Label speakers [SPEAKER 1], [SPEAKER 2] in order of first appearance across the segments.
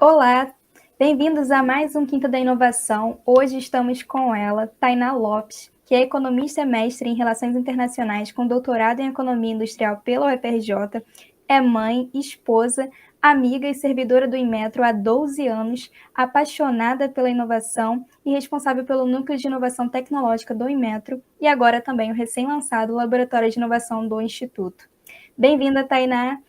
[SPEAKER 1] Olá, bem-vindos a mais um Quinta da Inovação. Hoje estamos com ela, Tainá Lopes, que é economista mestre em Relações Internacionais com doutorado em Economia Industrial pela UFRJ, é mãe, esposa, amiga e servidora do Inmetro há 12 anos, apaixonada pela inovação e responsável pelo Núcleo de Inovação Tecnológica do Inmetro e agora também o recém-lançado Laboratório de Inovação do Instituto. Bem-vinda, Tainá.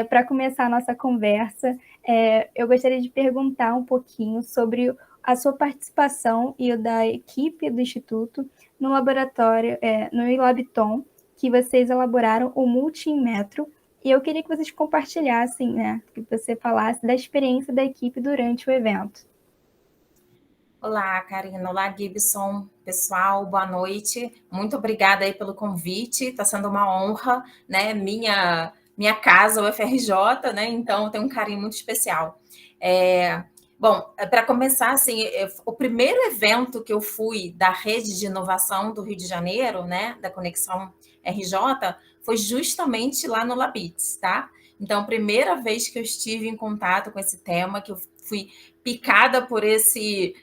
[SPEAKER 1] Para começar a nossa conversa, eu gostaria de perguntar um pouquinho sobre a sua participação e o da equipe do Instituto no laboratório, no Ilabiton, que vocês elaboraram o Multimetro, e eu queria que vocês compartilhassem, né, que você falasse da experiência da equipe durante o evento.
[SPEAKER 2] Olá, Karina. Olá, Gibson. Pessoal, boa noite. Muito obrigada aí pelo convite. Está sendo uma honra, né? Minha casa, o UFRJ, né? Então, tem um carinho muito especial. Bom, para começar, assim, o primeiro evento que eu fui da rede de inovação do Rio de Janeiro, né? Da Conexão RJ, foi justamente lá no Labits, tá? Então, primeira vez que eu estive em contato com esse tema, que eu fui picada por esse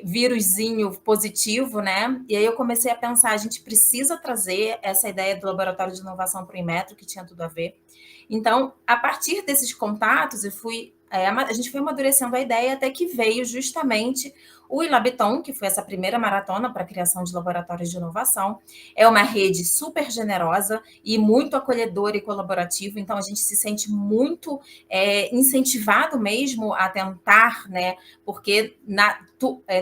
[SPEAKER 2] vírusinho positivo, né? E aí eu comecei a pensar, a gente precisa trazer essa ideia do laboratório de inovação para o Inmetro, que tinha tudo a ver. Então, a partir desses contatos, a gente foi amadurecendo a ideia até que veio justamente o Ilabiton, que foi essa primeira maratona para a criação de laboratórios de inovação. É uma rede super generosa e muito acolhedora e colaborativa, então a gente se sente muito incentivado mesmo a tentar, né? Porque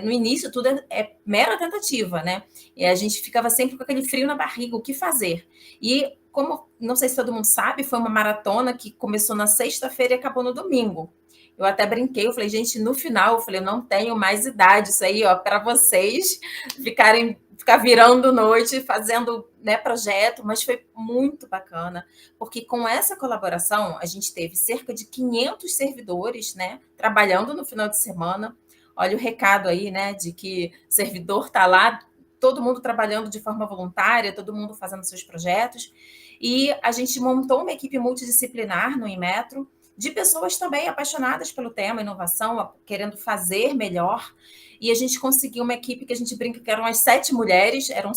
[SPEAKER 2] no início tudo é mera tentativa, né? E a gente ficava sempre com aquele frio na barriga, o que fazer? E como, não sei se todo mundo sabe, foi uma maratona que começou na sexta-feira e acabou no domingo. Eu até brinquei, eu falei, gente, no final, eu falei, eu não tenho mais idade, isso aí, ó, para vocês ficar virando noite, fazendo, né, projeto, mas foi muito bacana, porque com essa colaboração, a gente teve cerca de 500 servidores, né, trabalhando no final de semana. Olha o recado aí, né, de que o servidor está lá, todo mundo trabalhando de forma voluntária, todo mundo fazendo seus projetos, e a gente montou uma equipe multidisciplinar no Inmetro, de pessoas também apaixonadas pelo tema inovação, querendo fazer melhor. E a gente conseguiu uma equipe que a gente brinca que eram as 7 mulheres, eram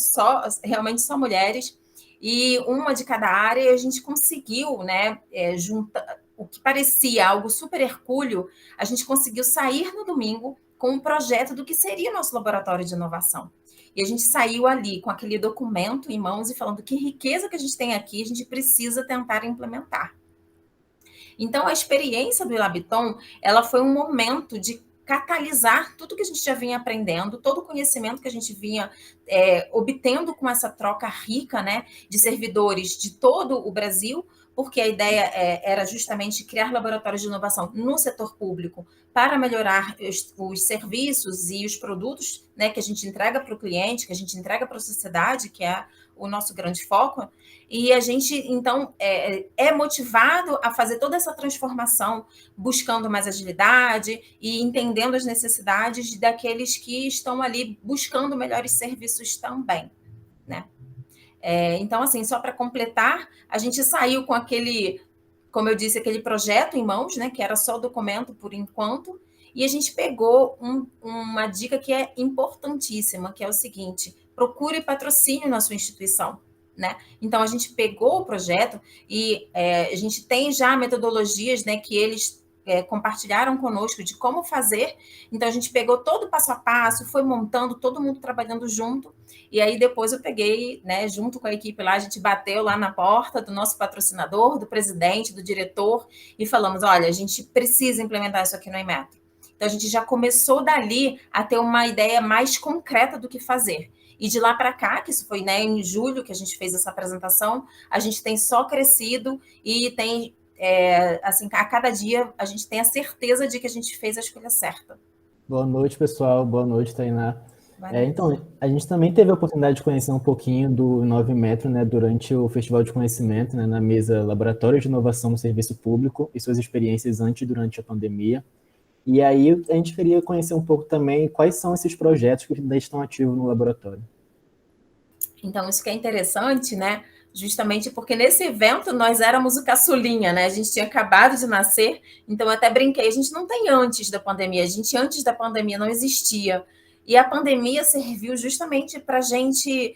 [SPEAKER 2] realmente só mulheres, e uma de cada área, e a gente conseguiu, né, juntar o que parecia algo super hercúleo, a gente conseguiu sair no domingo com um projeto do que seria nosso laboratório de inovação. E a gente saiu ali com aquele documento em mãos e falando que riqueza que a gente tem aqui, a gente precisa tentar implementar. Então, a experiência do Ilabiton, ela foi um momento de catalisar tudo que a gente já vinha aprendendo, todo o conhecimento que a gente vinha obtendo com essa troca rica, né, de servidores de todo o Brasil, porque a ideia era justamente criar laboratórios de inovação no setor público para melhorar os serviços e os produtos, né, que a gente entrega para o cliente, que a gente entrega para a sociedade, que é o nosso grande foco. E a gente, então, é motivado a fazer toda essa transformação, buscando mais agilidade e entendendo as necessidades daqueles que estão ali buscando melhores serviços também, né? Então, assim, só para completar, a gente saiu com aquele, como eu disse, aquele projeto em mãos, né, que era só documento por enquanto, e a gente pegou uma dica que é importantíssima, que é o seguinte: procure patrocínio na sua instituição. Né? Então, a gente pegou o projeto e a gente tem já metodologias, né, que eles compartilharam conosco de como fazer. Então, a gente pegou todo o passo a passo, foi montando, todo mundo trabalhando junto. E aí, depois eu peguei, né, junto com a equipe lá, a gente bateu lá na porta do nosso patrocinador, do presidente, do diretor, e falamos, olha, a gente precisa implementar isso aqui no Inmetro. Então, a gente já começou dali a ter uma ideia mais concreta do que fazer. E de lá para cá, que isso foi, né, em julho que a gente fez essa apresentação, a gente tem só crescido e tem, assim, a cada dia a gente tem a certeza de que a gente fez a escolha certa.
[SPEAKER 3] Boa noite, pessoal. Boa noite, Tainá.
[SPEAKER 2] Boa noite.
[SPEAKER 3] Então, a gente também teve a oportunidade de conhecer um pouquinho do 9Metro, né, durante o Festival de Conhecimento, né, na mesa Laboratório de Inovação no Serviço Público e suas experiências antes e durante a pandemia. E aí a gente queria conhecer um pouco também quais são esses projetos que ainda estão ativos no laboratório.
[SPEAKER 2] Então, isso que é interessante, né? justamente porque nesse evento nós éramos o caçulinha, né? A gente tinha acabado de nascer, então eu até brinquei, a gente não tem antes da pandemia, a gente antes da pandemia não existia. E a pandemia serviu justamente para a gente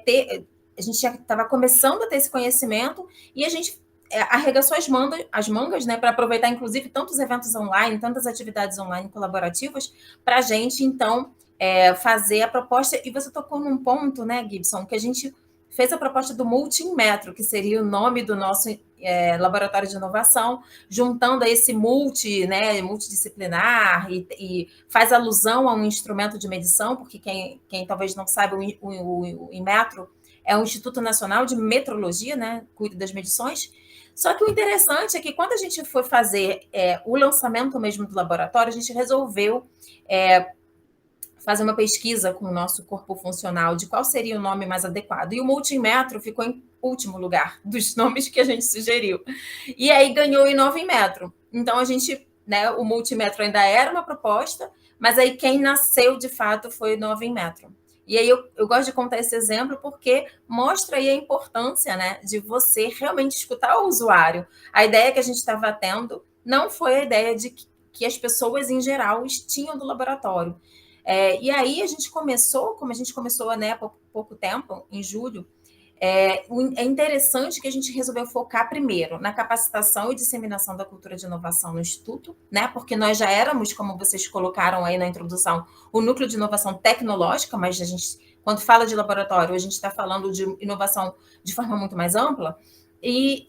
[SPEAKER 2] ter. A gente já estava começando a ter esse conhecimento e a gente arregaçou as mangas, né, para aproveitar, inclusive, tantos eventos online, tantas atividades online colaborativas, para a gente, então, fazer a proposta. E você tocou num ponto, né, Gibson, que a gente fez a proposta do Multimetro, que seria o nome do nosso laboratório de inovação, juntando a esse multidisciplinar e faz alusão a um instrumento de medição, porque quem talvez não saiba, o Inmetro é o Instituto Nacional de Metrologia, né, cuida das medições. Só que o interessante é que quando a gente foi fazer o lançamento mesmo do laboratório, a gente resolveu fazer uma pesquisa com o nosso corpo funcional de qual seria o nome mais adequado. E o Multimetro ficou em último lugar dos nomes que a gente sugeriu. E aí ganhou o Inovimetro. Então a gente, né, o Multimetro ainda era uma proposta, mas aí quem nasceu de fato foi o Inovimetro. E aí eu gosto de contar esse exemplo porque mostra aí a importância, né, de você realmente escutar o usuário. A ideia que a gente estava tendo não foi a ideia de que as pessoas em geral tinham do laboratório. E aí a gente começou, como a gente começou, né, há pouco tempo, em julho, é interessante que a gente resolveu focar primeiro na capacitação e disseminação da cultura de inovação no Instituto, né? Porque nós já éramos, como vocês colocaram aí na introdução, o núcleo de inovação tecnológica, mas a gente, quando fala de laboratório, a gente está falando de inovação de forma muito mais ampla. E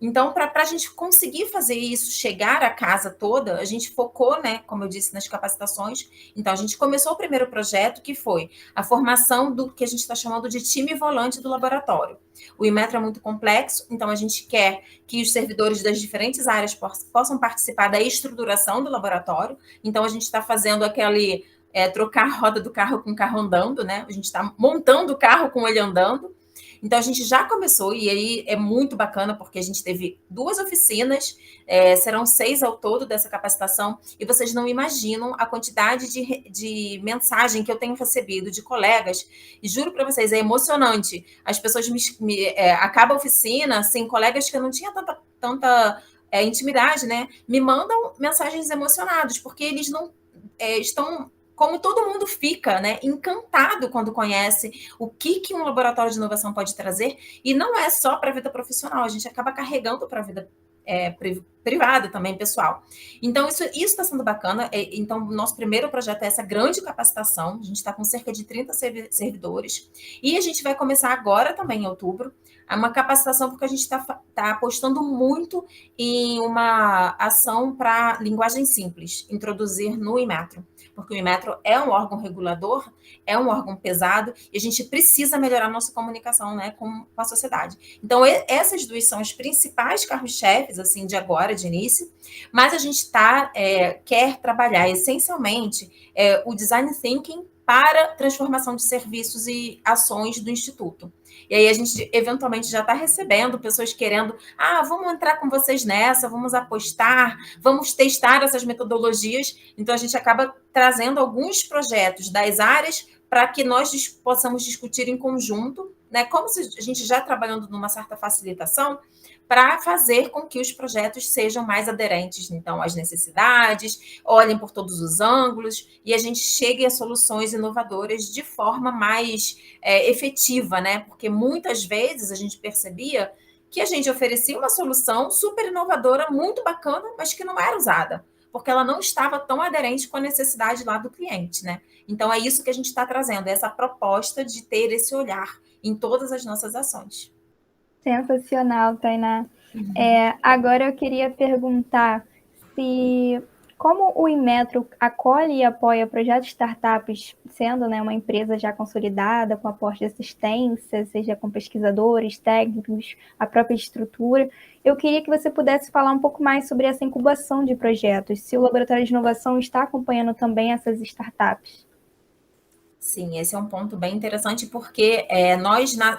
[SPEAKER 2] então, para a gente conseguir fazer isso, chegar à casa toda, a gente focou, né, como eu disse, nas capacitações. Então, a gente começou o primeiro projeto, que foi a formação do que a gente está chamando de time volante do laboratório. O Inmetro é muito complexo, então a gente quer que os servidores das diferentes áreas possam participar da estruturação do laboratório. Então, a gente está fazendo aquele trocar a roda do carro com o carro andando, né? A gente está montando o carro com ele andando. Então, a gente já começou, e aí é muito bacana, porque a gente teve 2 oficinas, serão 6 ao todo dessa capacitação, e vocês não imaginam a quantidade de mensagem que eu tenho recebido de colegas, e juro para vocês, é emocionante. As pessoas acabam a oficina, assim, colegas que eu não tinha tanta intimidade, né, me mandam mensagens emocionadas, porque eles não estão... Como todo mundo fica, né, encantado quando conhece o que um laboratório de inovação pode trazer, e não é só para a vida profissional, a gente acaba carregando para a vida privada também, pessoal. Então, isso está sendo bacana. Então, o nosso primeiro projeto é essa grande capacitação, a gente está com cerca de 30 servidores, e a gente vai começar agora também, em outubro, uma capacitação, porque a gente está apostando muito em uma ação para linguagem simples, introduzir no Inmetro, porque o Inmetro é um órgão regulador, é um órgão pesado, e a gente precisa melhorar nossa comunicação, né, com a sociedade. Então, essas 2 são os principais carros-chefes, assim, de agora, de início, mas a gente quer trabalhar essencialmente o design thinking para transformação de serviços e ações do Instituto. E aí a gente, eventualmente, já está recebendo pessoas querendo, vamos entrar com vocês nessa, vamos apostar, vamos testar essas metodologias. Então, a gente acaba trazendo alguns projetos das áreas para que nós possamos discutir em conjunto, né, como se a gente já trabalhando numa certa facilitação, para fazer com que os projetos sejam mais aderentes, então, às necessidades, olhem por todos os ângulos, e a gente chegue a soluções inovadoras de forma mais efetiva, né? Porque muitas vezes a gente percebia que a gente oferecia uma solução super inovadora, muito bacana, mas que não era usada, porque ela não estava tão aderente com a necessidade lá do cliente, né? Então, é isso que a gente está trazendo, essa proposta de ter esse olhar em todas as nossas ações.
[SPEAKER 1] Sensacional, Tainá. Agora eu queria perguntar como o Inmetro acolhe e apoia projetos de startups, sendo, né, uma empresa já consolidada, com aporte de assistência, seja com pesquisadores, técnicos, a própria estrutura. Eu queria que você pudesse falar um pouco mais sobre essa incubação de projetos, se o Laboratório de Inovação está acompanhando também essas startups.
[SPEAKER 2] Sim, esse é um ponto bem interessante, porque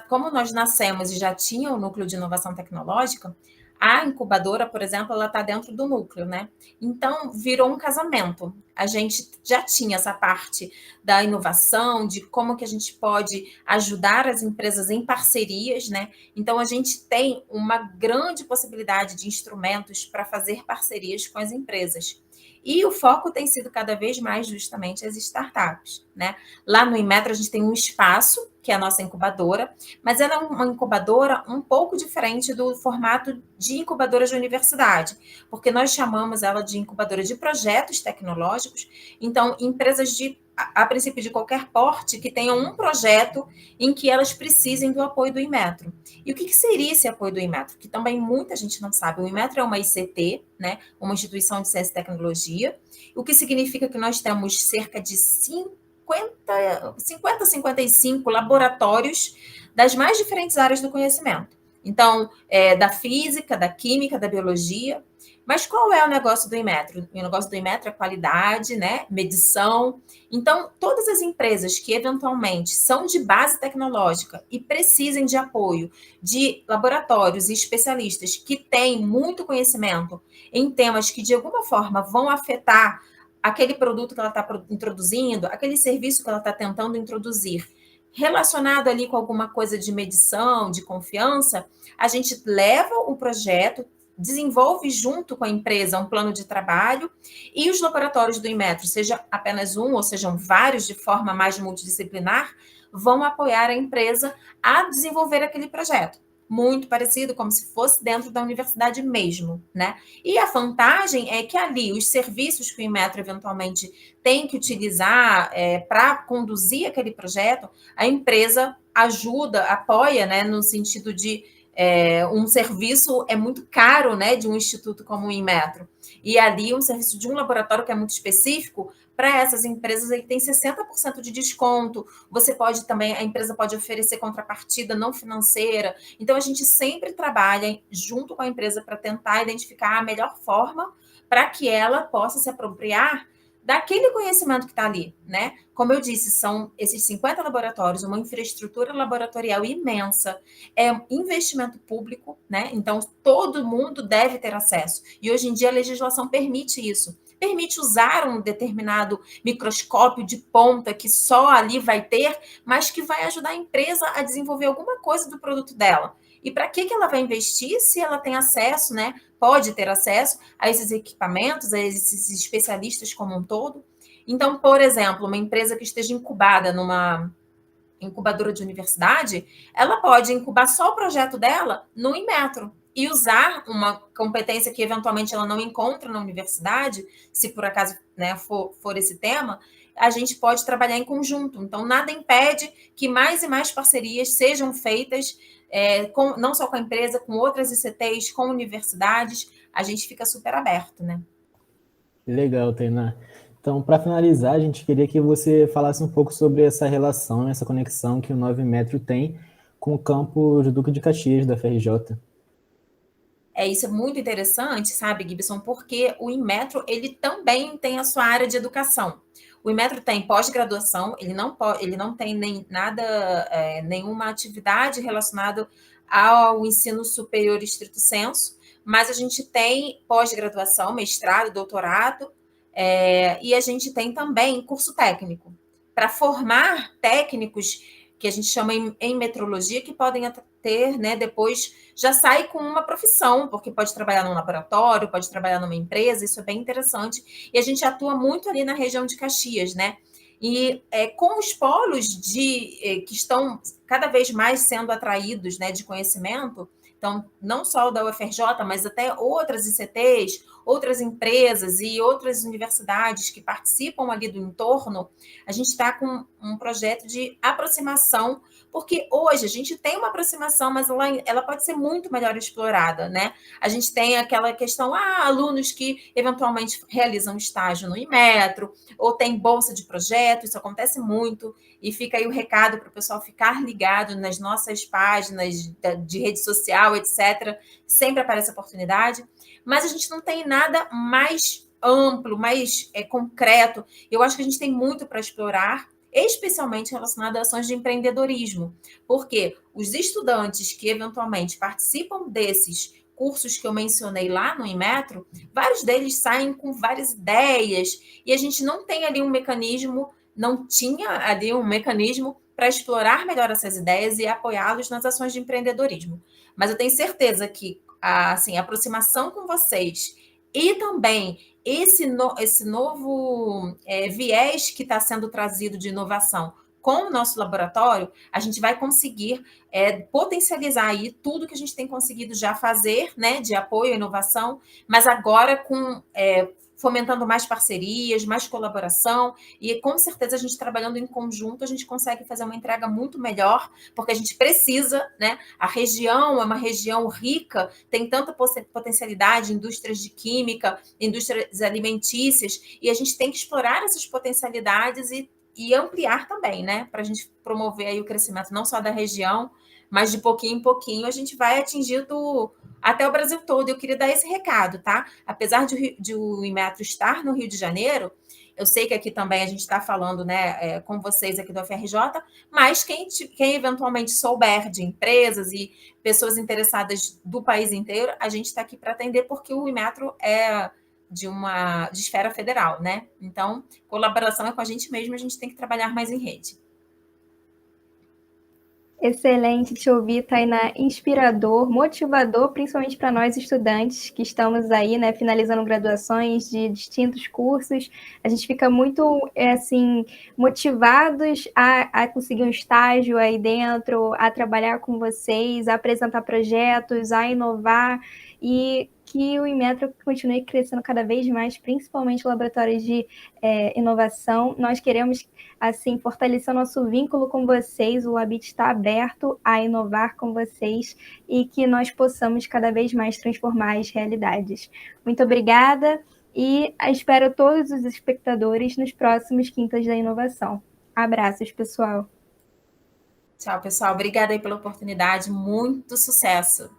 [SPEAKER 2] como nós nascemos e já tinha o núcleo de inovação tecnológica, A incubadora, por exemplo, ela está dentro do núcleo, né? Então, virou um casamento. A gente já tinha essa parte da inovação, de como que a gente pode ajudar as empresas em parcerias, né? Então, a gente tem uma grande possibilidade de instrumentos para fazer parcerias com as empresas. E o foco tem sido cada vez mais justamente as startups, né? Lá no Inmetro, a gente tem um espaço, que é a nossa incubadora, mas ela é uma incubadora um pouco diferente do formato de incubadora de universidade, porque nós chamamos ela de incubadora de projetos tecnológicos. Então, empresas a princípio de qualquer porte, que tenham um projeto em que elas precisem do apoio do Inmetro. E o que seria esse apoio do Inmetro? Que também muita gente não sabe. O Inmetro é uma ICT, né? Uma instituição de ciência e tecnologia, o que significa que nós temos cerca de 55 laboratórios das mais diferentes áreas do conhecimento. Então, da física, da química, da biologia. Mas qual é o negócio do Inmetro? O negócio do Inmetro é qualidade, né? Medição. Então, todas as empresas que eventualmente são de base tecnológica e precisem de apoio de laboratórios e especialistas que têm muito conhecimento em temas que de alguma forma vão afetar aquele produto que ela está introduzindo, aquele serviço que ela está tentando introduzir, relacionado ali com alguma coisa de medição, de confiança, a gente leva o projeto, desenvolve junto com a empresa um plano de trabalho e os laboratórios do Inmetro, seja apenas um ou sejam vários de forma mais multidisciplinar, vão apoiar a empresa a desenvolver aquele projeto. Muito parecido, como se fosse dentro da universidade mesmo, né? E a vantagem é que ali os serviços que o Inmetro eventualmente tem que utilizar para conduzir aquele projeto, a empresa ajuda, apoia, né? No sentido de um serviço é muito caro, né? De um instituto como o Inmetro. E ali um serviço de um laboratório que é muito específico, para essas empresas ele tem 60% de desconto. Você pode também, a empresa pode oferecer contrapartida não financeira. Então, a gente sempre trabalha junto com a empresa para tentar identificar a melhor forma para que ela possa se apropriar daquele conhecimento que está ali, né? Como eu disse, são esses 50 laboratórios, uma infraestrutura laboratorial imensa, é investimento público, né? Então, todo mundo deve ter acesso. E hoje em dia a legislação permite isso. Permite usar um determinado microscópio de ponta que só ali vai ter, mas que vai ajudar a empresa a desenvolver alguma coisa do produto dela. E para que ela vai investir se ela tem acesso, né? Pode ter acesso a esses equipamentos, a esses especialistas como um todo. Então, por exemplo, uma empresa que esteja incubada numa incubadora de universidade, ela pode incubar só o projeto dela no Inmetro e usar uma competência que eventualmente ela não encontra na universidade, se por acaso, né, for esse tema, a gente pode trabalhar em conjunto. Então, nada impede que mais e mais parcerias sejam feitas, não só com a empresa, com outras ICTs, com universidades. A gente fica super aberto, né?
[SPEAKER 3] Legal, Tainá. Então, para finalizar, a gente queria que você falasse um pouco sobre essa relação, essa conexão que o 9 Metro tem com o campus Duque de Caxias, da FRJ.
[SPEAKER 2] Isso é muito interessante, sabe, Gibson, porque o Inmetro, ele também tem a sua área de educação. O Inmetro tem pós-graduação, ele não tem nenhuma atividade relacionada ao ensino superior estrito sensu, mas a gente tem pós-graduação, mestrado, doutorado, e a gente tem também curso técnico, para formar técnicos que a gente chama em metrologia, que podem ter, né, depois já sai com uma profissão, porque pode trabalhar num laboratório, pode trabalhar numa empresa, isso é bem interessante. E a gente atua muito ali na região de Caxias, né? E com os polos que estão cada vez mais sendo atraídos, né, de conhecimento, então, não só o da UFRJ, mas até outras ICTs, outras empresas e outras universidades que participam ali do entorno, a gente está com um projeto de aproximação, porque hoje a gente tem uma aproximação, mas ela pode ser muito melhor explorada, né? A gente tem aquela questão, alunos que eventualmente realizam estágio no Inmetro, ou tem bolsa de projeto, isso acontece muito, e fica aí o recado para o pessoal ficar ligado nas nossas páginas de rede social, etc. Sempre aparece oportunidade, mas a gente não tem nada mais amplo, mais concreto. Eu acho que a gente tem muito para explorar, especialmente relacionado a ações de empreendedorismo, porque os estudantes que eventualmente participam desses cursos que eu mencionei lá no Inmetro, vários deles saem com várias ideias, e a gente não tem ali um mecanismo, não tinha ali um mecanismo para explorar melhor essas ideias e apoiá-los nas ações de empreendedorismo. Mas eu tenho certeza que assim, a aproximação com vocês e também esse novo viés que está sendo trazido de inovação com o nosso laboratório, a gente vai conseguir potencializar aí tudo que a gente tem conseguido já fazer, né, de apoio à inovação, mas agora fomentando mais parcerias, mais colaboração, e com certeza a gente trabalhando em conjunto, a gente consegue fazer uma entrega muito melhor, porque a gente precisa, né? A região é uma região rica, tem tanta potencialidade, indústrias de química, indústrias alimentícias, e a gente tem que explorar essas potencialidades e ampliar também, né? Para a gente promover aí o crescimento não só da região, mas de pouquinho em pouquinho a gente vai atingindo até o Brasil todo. Eu queria dar esse recado, tá? Apesar de o Inmetro estar no Rio de Janeiro, eu sei que aqui também a gente está falando, né, com vocês aqui do FRJ, mas quem eventualmente souber de empresas e pessoas interessadas do país inteiro, a gente está aqui para atender, porque o Inmetro é de esfera federal, né? Então, colaboração é com a gente mesmo, a gente tem que trabalhar mais em rede.
[SPEAKER 1] Excelente te ouvir, Tainá, inspirador, motivador, principalmente para nós estudantes que estamos aí, né, finalizando graduações de distintos cursos. A gente fica muito, assim, motivados a conseguir um estágio aí dentro, a trabalhar com vocês, a apresentar projetos, a inovar, e que o Inmetro continue crescendo cada vez mais, principalmente laboratórios de inovação. Nós queremos, assim, fortalecer o nosso vínculo com vocês. O Labit está aberto a inovar com vocês e que nós possamos cada vez mais transformar as realidades. Muito obrigada e espero todos os espectadores nos próximos Quintas da Inovação. Abraços, pessoal.
[SPEAKER 2] Tchau, pessoal. Obrigada aí pela oportunidade. Muito sucesso.